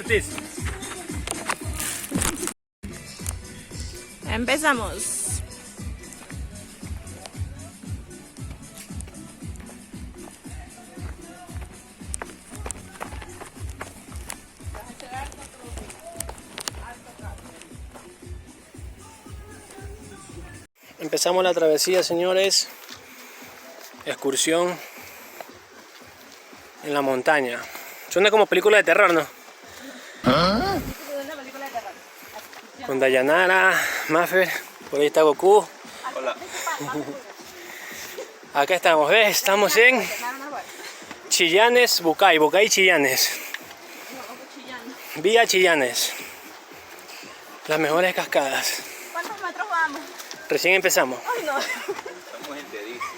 Ortiz. Empezamos. Empezamos la travesía, señores. Excursión en la montaña. Suena como película de terror, ¿no? Con Dayanara, Maffer, por ahí está Goku. Hola. Acá estamos, ¿ves? Estamos en Chillanes, Bucay, Bucay Chillanes. Vía Chillanes. Las mejores cascadas. ¿Cuántos metros vamos? Recién empezamos. Ay, no. Estamos enteridísimos.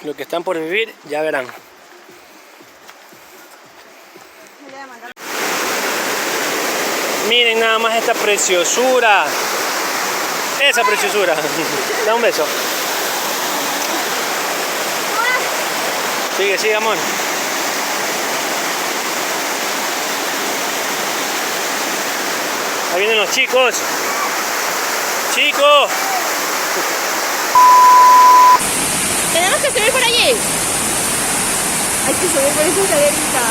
Lo que están por vivir, ya verán. Miren nada más esta preciosura. Esa preciosura. Da un beso. Sigue, sigue, amor. Ahí vienen los chicos. ¡Chicos! Tenemos que subir por allí. Hay que subir por esa escalerita.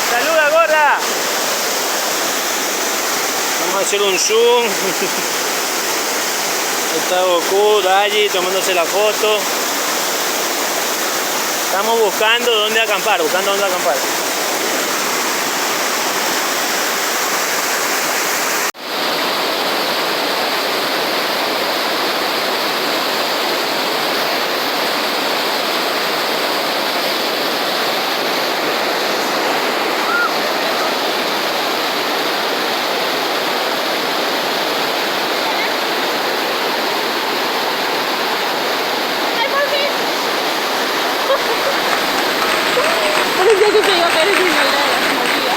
¡Saluda, gorda! Vamos a hacer un zoom. Está Goku, Dayi tomándose la foto. Estamos buscando dónde acampar, Parecía que se iba a caer encima de la movida.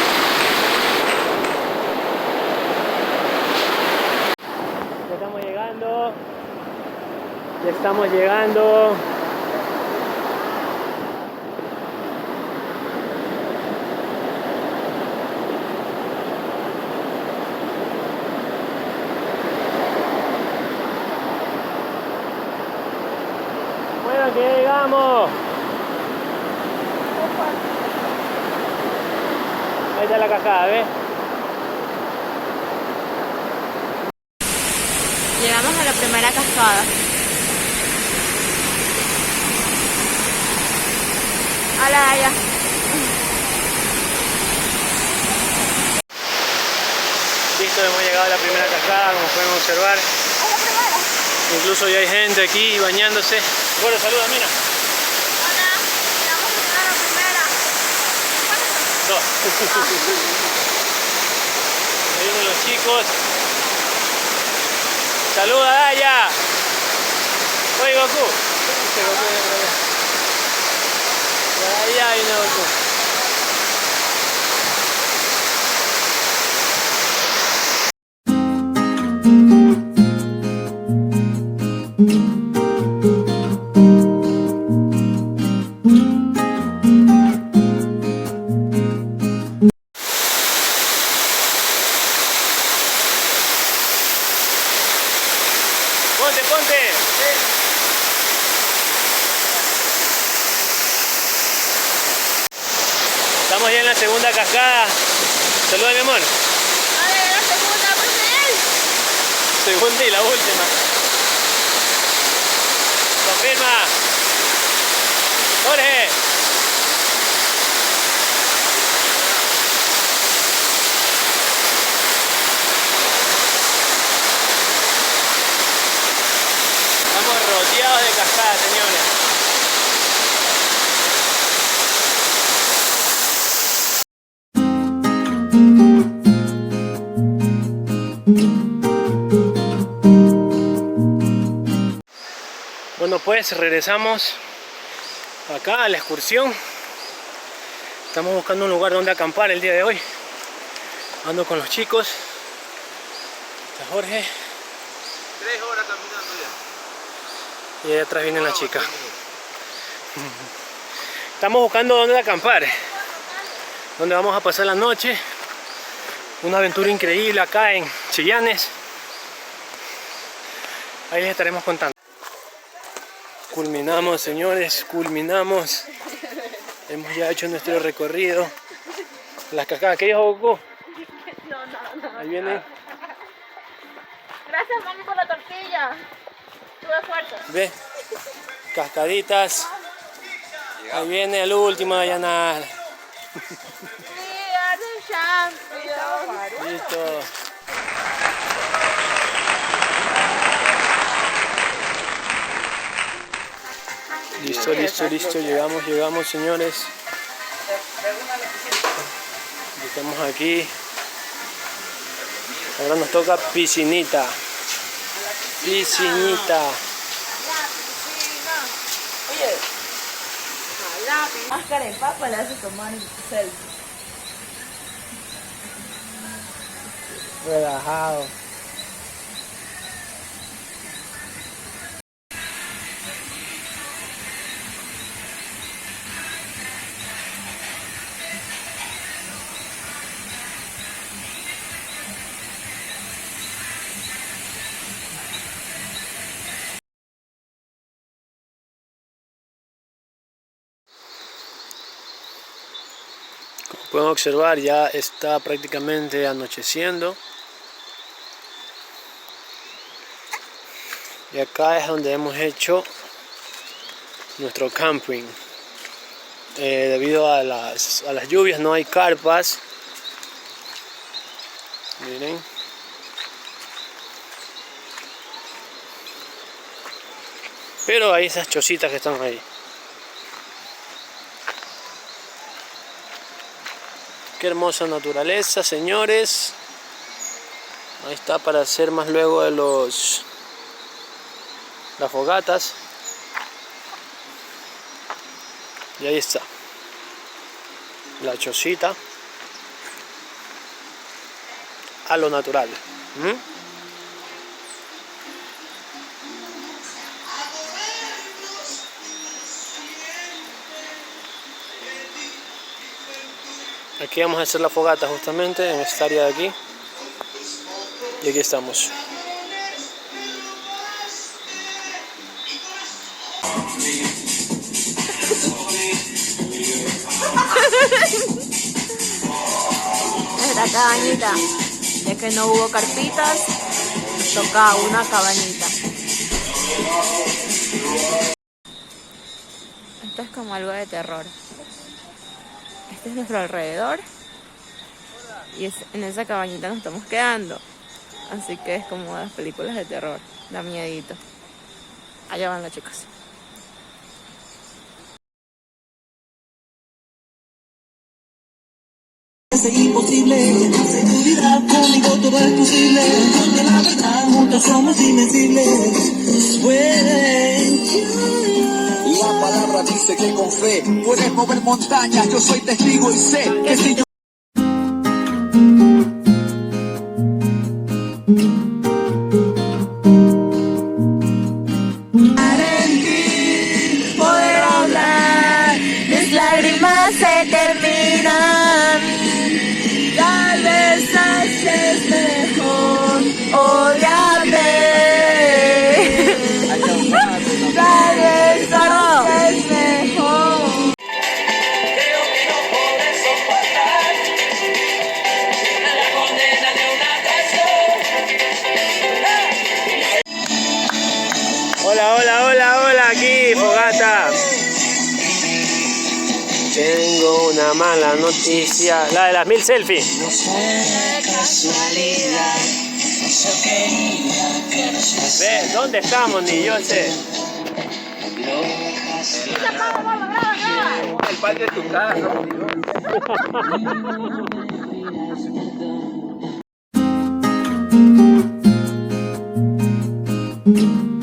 Ya estamos llegando. Ya estamos llegando. Bueno, que llegamos. Ahí está la cascada, ¿ves? Llegamos a la primera cascada. Hola, allá. Listo, hemos llegado a la primera cascada, como pueden observar. ¿Es la primera? Incluso ya hay gente aquí bañándose. Bueno, saluda, mira. Hola, llegamos a la primera. No. Ahí vienen los chicos. Saluda, Daya. Oye, Goku. Este Goku viene por allá. Allá viene Goku. Ponte, ponte. Estamos ya en la segunda cascada. Saluda, mi amor. A ver, la segunda, pues él. Segunda y la última. Confirma. Jorge. Estamos rodeados de cascadas, señores. Bueno, pues regresamos acá a la excursión. Estamos buscando un lugar donde acampar el día de hoy. Ando con los chicos. Está Jorge. 3 horas caminando ya. Y ahí atrás viene la chica. Estamos buscando dónde acampar. Donde vamos a pasar la noche. Una aventura increíble acá en Chillanes. Ahí les estaremos contando. Culminamos, señores, culminamos. Hemos ya hecho nuestro recorrido. Las cascadas, ¿qué dijo Goku? No. Ahí viene. Gracias, mami, por la tortilla. Tuve fuerza. Ve, cascaditas. Ahí viene el último de allanar. Listo. Listo, llegamos, señores. Estamos aquí. Ahora nos toca piscinita. Piscinita. Oye, máscara de papa le hace tomar selfie. Relajado. Como pueden observar, ya está prácticamente anocheciendo. Y acá es donde hemos hecho nuestro camping. Debido a las lluvias no hay carpas. Miren. Pero hay esas chocitas que están ahí. Qué hermosa naturaleza, señores. Ahí está para hacer más luego de las fogatas. Y ahí está la chocita a lo natural. Aquí vamos a hacer la fogata justamente en esta área de aquí. Y aquí estamos. Nuestra cabañita, ya que no hubo carpitas, toca una cabañita. Esto es como algo de terror. Este es nuestro alrededor y en esa cabañita nos estamos quedando. Así que es como las películas de terror, da miedito. Allá van los chicos. Es imposible, seguridad, conmigo todo es posible. Con la verdad, juntos somos invencibles. La palabra dice que con fe puedes mover montañas. Yo soy testigo y sé que si yo Poder hablar, mis lágrimas se terminan. Tal vez haces mejor, ódiame. Tal vez haces mejor. creo que no podré soportar la condena de una traición. Hola, aquí, fogata. Tengo una mala noticia, la de las 1000 selfies. No fue casualidad, yo quería que nos Ve, ¿dónde estamos? Ni yo sé. El pan de tu casa. Thank you.